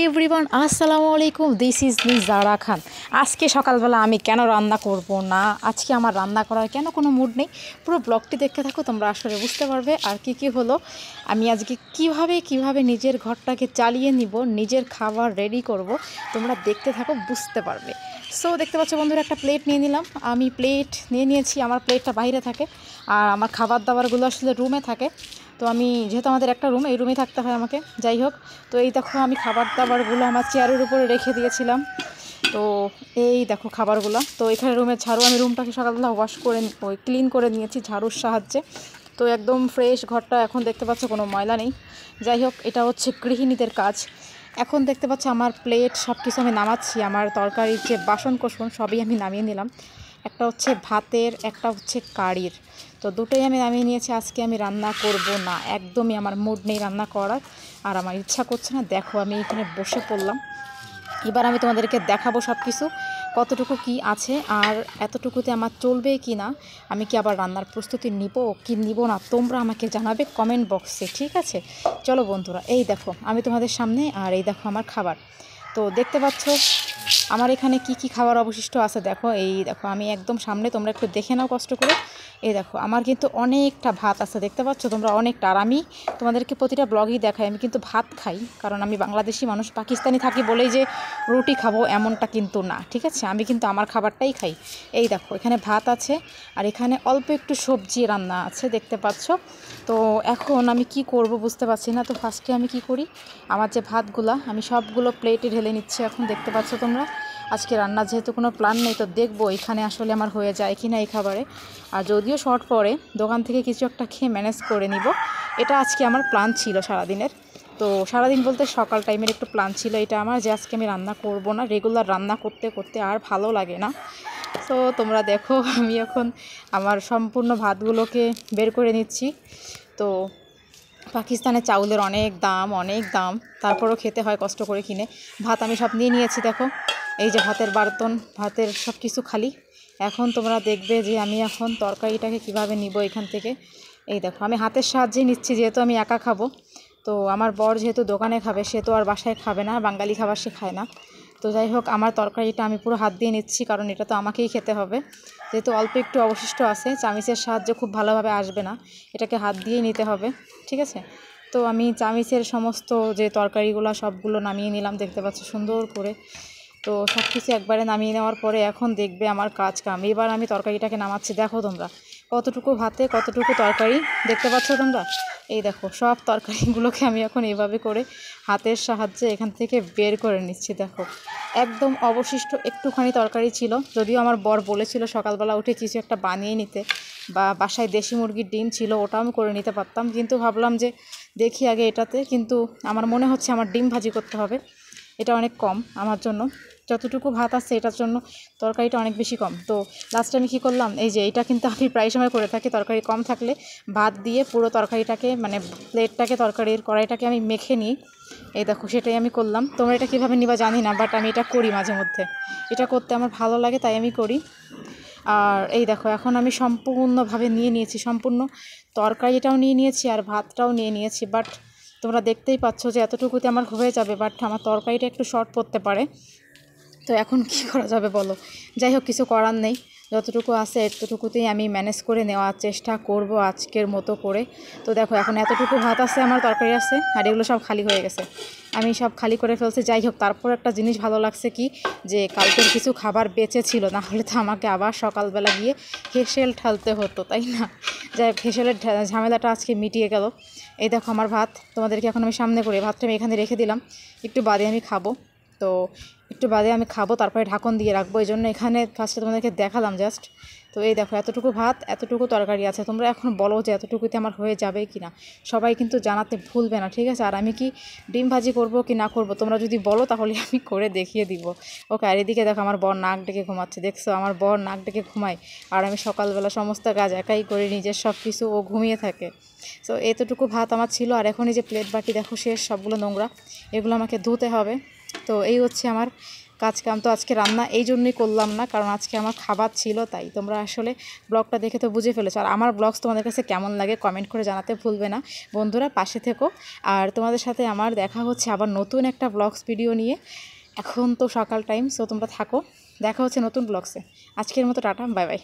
Everyone, আসসালামু আলাইকুম। This is me জারা খান। আজকে সকালবেলা আমি কেন রান্না করব না, আজকে আমার রান্না করার কেন কোনো মুড নেই, পুরো ব্লগটি দেখতে থাকো, তোমরা আসলে বুঝতে পারবে। আর কি হলো, আমি আজকে কিভাবে নিজের ঘরটাকে চালিয়ে নিব, নিজের খাবার রেডি করব, তোমরা দেখতে থাকো, বুঝতে পারবে। সো দেখতে পাচ্ছ বন্ধুরা, একটা প্লেট নিয়ে নিলাম। আমি প্লেট নিয়েছি, আমার প্লেটটা বাইরে থাকে আর আমার খাবার দাবারগুলো আসলে রুমে থাকে। তো আমি যেহেতু আমাদের একটা রুম, এই রুমে থাকতে হয় আমাকে, যাই হোক। তো এই দেখো আমি খাবার দাবারগুলো আমার চেয়ারের উপরে রেখে দিয়েছিলাম। তো এই দেখো খাবারগুলো। তো এখানে রুমের ঝাড়ু, আমি রুমটাকে সকালবেলা ওয়াশ করে ক্লিন করে নিয়েছি ঝাড়ুর সাহায্যে। তো একদম ফ্রেশ ঘরটা, এখন দেখতে পাচ্ছ কোনো ময়লা নেই। যাই হোক, এটা হচ্ছে গৃহিণীদের কাজ। এখন দেখতে পাচ্ছ আমার প্লেট সব কিছু আমি নামাচ্ছি, আমার তরকারির যে বাসন কোসন সবই আমি নামিয়ে নিলাম। একটা হচ্ছে ভাতের, একটা হচ্ছে কারির, তো দুটোই আমি নামিয়ে নিয়েছি। আজকে আমি রান্না করব না, একদমই আমার মুড নেই রান্না করার, আর আমার ইচ্ছা করছে না। দেখো আমি এখানে বসে পড়লাম, এবার আমি তোমাদেরকে দেখাবো সব কিছু কতটুকু কি আছে, আর এতটুকুতে আমার চলবে কি না, আমি কি আবার রান্নার প্রস্তুতি নিব কি নিব না, তোমরা আমাকে জানাবে কমেন্ট বক্সে, ঠিক আছে? চলো বন্ধুরা, এই দেখো আমি তোমাদের সামনে, আর এই দেখো আমার খাবার। তো দেখতে পাচ্ছ আমার এখানে কি খাবার অবশিষ্ট আছে। দেখো, এই দেখো আমি একদম সামনে, তোমরা একটু দেখে নাও কষ্ট করে। এই দেখো আমার কিন্তু অনেকটা ভাত আছে, দেখতে পাচ্ছ তোমরা, অনেকটা। আর আমি তোমাদেরকে প্রতিটা ব্লগেই দেখাই আমি কিন্তু ভাত খাই, কারণ আমি বাংলাদেশি মানুষ। পাকিস্তানি থাকি বলেই যে রুটি খাবো এমনটা কিন্তু না, ঠিক আছে? আমি কিন্তু আমার খাবারটাই খাই। এই দেখো এখানে ভাত আছে, আর এখানে অল্প একটু সবজি রান্না আছে, দেখতে পাচ্ছ। তো এখন আমি কি করব বুঝতে পারছি না। তো ফার্স্টে আমি কি করি, আমার যে ভাতগুলা আমি সবগুলো প্লেটে ঢেলে নিচ্ছি। এখন দেখতে পাচ্ছ তোমরা, আজকে রান্নার যেহেতু কোনো প্ল্যান নেই, তো দেখবো এখানে আসলে আমার হয়ে যায় কি না এই খাবারে। আর যদিও শর্ট পরে দোকান থেকে কিছু একটা খেয়ে ম্যানেজ করে নিব, এটা আজকে আমার প্ল্যান ছিল সারাদিনের। তো সারাদিন বলতে সকাল টাইমের একটু প্ল্যান ছিল এটা আমার, যে আজকে আমি রান্না করব না। রেগুলার রান্না করতে করতে আর ভালো লাগে না। তো তোমরা দেখো আমি এখন আমার সম্পূর্ণ ভাতগুলোকে বের করে নিচ্ছি। তো পাকিস্তানের চাউলের অনেক দাম, তারপরও খেতে হয় কষ্ট করে কিনে। ভাত আমি সব নিয়ে নিয়েছি, দেখো এই যে ভাতের বার্তন, ভাতের সব কিছু খালি। এখন তোমরা দেখবে যে আমি এখন তরকারিটাকে কিভাবে নিব এখান থেকে। এই দেখো আমি হাতের সাহায্যে নিচ্ছি, যেহেতু আমি একা খাবো। তো আমার বর যেহেতু দোকানে খাবে, সে তো আর বাসায় খাবে না, বাঙালি খাবার সে খায় না। তো যাই হোক, আমার তরকারিটা আমি পুরো হাত দিয়ে নিচ্ছি, কারণ এটা তো আমাকেই খেতে হবে। যেহেতু অল্প একটু অবশিষ্ট আছে, চামিচের সাহায্যে খুব ভালোভাবে আসবে না, এটাকে হাত দিয়েই নিতে হবে, ঠিক আছে? তো আমি চামিচের সমস্ত যে তরকারিগুলো সবগুলো নামিয়ে নিলাম, দেখতে পাচ্ছি সুন্দর করে। তো সব কিছু একবারে নামিয়ে নেওয়ার পরে এখন দেখবে আমার কাজ কাম। এবার আমি তরকারিটাকে নামাচ্ছি। দেখো তোমরা কতটুকু ভাতে কতটুকু তরকারি, দেখতে পাচ্ছ তোমরা? এই দেখো সব তরকারিগুলোকে আমি এখন এইভাবে করে হাতের সাহায্যে এখান থেকে বের করে নিচ্ছি। দেখো একদম অবশিষ্ট একটুখানি তরকারি ছিল, যদিও আমার বর বলেছিল সকালবেলা উঠে কিছু একটা বানিয়ে নিতে, বা বাসায় দেশি মুরগির ডিম ছিল, ওটাও আমি করে নিতে পারতাম, কিন্তু ভাবলাম যে দেখি আগে এটাতে। কিন্তু আমার মনে হচ্ছে আমার ডিম ভাজি করতে হবে, এটা অনেক কম আমার জন্য। যতটুকু ভাত আছে এটার জন্য তরকারিটা অনেক বেশি কম। তো লাস্টে আমি কী করলাম, এই যে এটা কিন্তু আমি প্রায় সময় করে থাকি, তরকারি কম থাকলে ভাত দিয়ে পুরো তরকারিটাকে, মানে প্লেটটাকে, তরকারির কড়াইটাকে আমি মেখে নিই। এই দেখো সেটাই আমি করলাম। তোমরা এটা কীভাবে নিবা জানি না, বাট আমি এটা করি মাঝে মধ্যে, এটা করতে আমার ভালো লাগে, তাই আমি করি। আর এই দেখো এখন আমি সম্পূর্ণভাবে নিয়ে নিয়েছি, সম্পূর্ণ তরকারিটাও নিয়ে নিয়েছি আর ভাতটাও নিয়ে নিয়েছি। বাট তোমরা দেখতেই পাচ্ছ যে এতটুকুতে আমার হয়ে যাবে, বাট আমার তরকারিটা একটু শর্ট পড়তে পারে। তো এখন কি করা যাবে বলো? যাই হোক, কিছু করার নেই, যতটুকু আছে এতটুকুতেই আমি ম্যানেজ করে নেওয়ার চেষ্টা করব আজকের মতো করে। তো দেখো এখন এতটুকু ভাত আছে, আমার তরকারি আছে, আর এগুলো সব খালি হয়ে গেছে, আমি সব খালি করে ফেলছি। যাই হোক, তারপর একটা জিনিস ভালো লাগছে কি, যে কালকের কিছু খাবার বেঁচে ছিল, না হলে তো আমাকে আবার সকালবেলা গিয়ে হেসেল ঢালতে হতো, তাই না? যাই হোক, হেসেলের ঝামেলাটা আজকে মিটিয়ে গেল। এই দেখো আমার ভাত, তোমাদেরকে এখন আমি সামনে করে ভাতটা আমি এখানে রেখে দিলাম, একটু বাদে আমি খাবো। তো একটু বাদে আমি খাবো, তারপরে ঢাকন দিয়ে রাখবো, এই জন্য এখানে ফার্স্টে তোমাদেরকে দেখালাম জাস্ট। তো এই দেখো এতটুকু ভাত এতটুকু তরকারি আছে, তোমরা এখন বলো যে এতটুকুতে আমার হয়ে যাবে কি না, সবাই কিন্তু জানাতে ভুলবে না, ঠিক আছে? আর আমি কি ডিম ভাজি করব কি না করব, তোমরা যদি বলো তাহলে আমি করে দেখিয়ে দিব। ওকে, আর এদিকে দেখো আমার বর নাক ডেকে ঘুমাচ্ছে, দেখছো আমার বর নাক ডেকে ঘুমায়, আর আমি সকালবেলা সমস্ত কাজ একাই করে, নিজের সব কিছু, ও ঘুমিয়ে থাকে। সো এতটুকু ভাত আমার ছিল, আর এখন এই যে প্লেট বাটি দেখো শেষ, সবগুলো নোংরা, এগুলো আমাকে ধুতে হবে। তো এই হচ্ছে আমার কাজ কাম তো আজকে রান্না এই জন্যই করলাম না, কারণ আজকে আমার খাবার ছিল, তাই তোমরা আসলে ব্লগটা দেখে তো বুঝে ফেলেছো। আর আমার ব্লগস তোমাদের কাছে কেমন লাগে কমেন্ট করে জানাতে ভুলবে না বন্ধুরা, পাশে থেকো। আর তোমাদের সাথে আমার দেখা হচ্ছে আবার নতুন একটা ব্লগস ভিডিও নিয়ে। এখন তো সকাল টাইম, সো তোমরা থাকো, দেখা হচ্ছে নতুন ব্লগসে। আজকের মতো টাটা, বাই বাই।